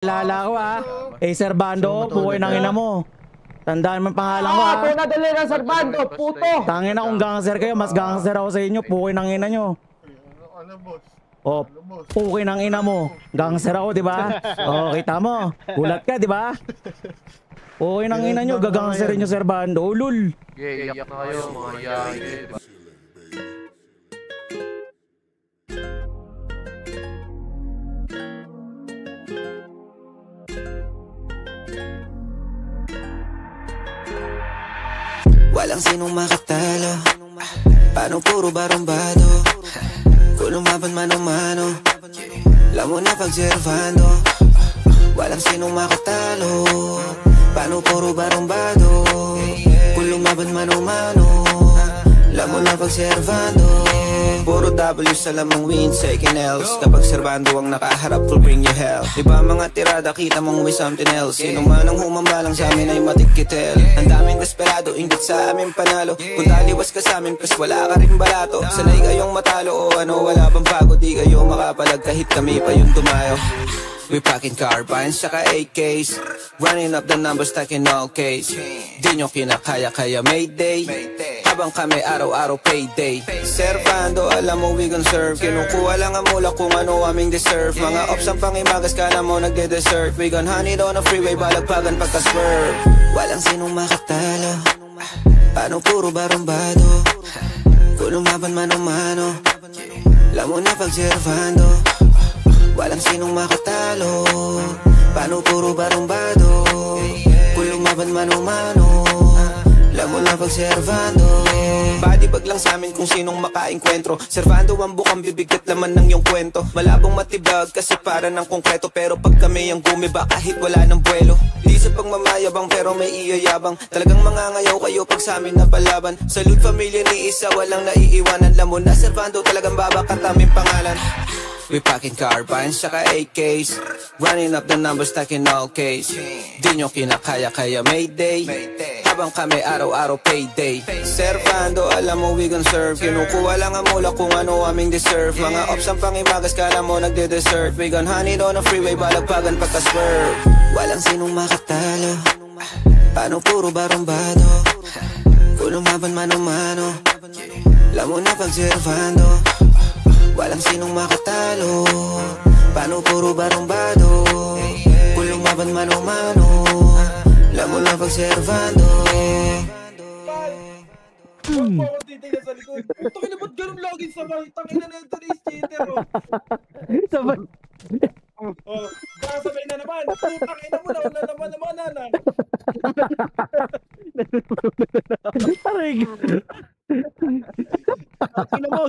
Lala ko Servando, buhay ng ina mo. Tandaan mo pangalan ko Ito nadali ng Servando, puto. Tangin na kung gangster kayo, mas gangster ako sa inyo, buhay ng ina nyo. Ano boss? Oh, puki ng ina mo. Gangster ako, di ba? Oh, kita mo. Gulat ka, di ba? Puki ng ina nyo, gagangsterin nyo Servando. Ulul. Iyak na kayo, mga iyakin. Walang sinong makatalo. Paano puro barumbado? Kung lumaban mano-mano, alam mo na pagservando. Walang sinong makatalo. Paano puro barumbado? Kung lumaban mano-mano, alam mo na pagservando. Puro W sa lamang win, second L's. Kapag servando ang nakaharap will bring you hell. Diba mga tirada kita mong with something else. Sino man ang humambalang sa amin ay matikitel. Ang daming desperado, inggit sa amin panalo. Kung taliwas ka sa amin, plus wala ka rin balato. Sanay kayong matalo o ano, wala bang bago. Di kayo makapalag kahit kami pa yung tumayo. We packing carbines, saka AKs. Running up the numbers, stacking all case. Di nyo kinakaya, kaya mayday. Habang kami araw-araw payday. Servando, alam mo we gon' serve. Kinukuha lang ang mula kung ano aming deserve. Mga ops ang pangimagas, kala mo nagde-desert. We gon' honey on the freeway, balagpagan pagka-swerve. Walang sinong makatalo. Paano puro barumbado? Kung lumaban mano-mano, alam mo na pag-servando. Walang sinong makatalo. Paano puro barumbado? Kung lumaban mano-mano, alam mo na pag-servando. Body bag lang sa amin kung sinong makainkwentro. Servando ang bukang bibig at laman ng iyong kwento. Malabong matibag kasi para ng konkreto. Pero pag kami ang gumiba kahit wala ng buwelo. Di sa pagmamayabang pero may iyayabang. Talagang mangangayaw kayo pag sa amin napalaban. Salute familya ni isa walang naiiwanan. Alam mo na Servando talagang babakat aming pangalan. We packing carbines, saka AKs. Running up the numbers, stacking all case. Di nyo kinakaya, kaya mayday. Habang kami araw-araw payday. Servando, alam mo we gon' serve. Kinukuha lang ang mula kung ano aming deserve. Mga ops ang pangimagas, kala mo nagde-desert. We gon' honey on the freeway, balagpagan pagka-swerve. Walang sinong makatalo. Paano puro barumbado? Kung lumaban mano-mano, alam mo na pag-servando. Walang sinong makatalo. Paano puro barumbado? Kung lumaban mano-mano, alam mo na pag-servando. Huwag po ako titignan sa likod. Ito na ba't ganun lagi sabay? Tangina na ito ni Skater Sabay. Baka sabay na naman. Tangina mo na naman na. Tarig. Tangina mo.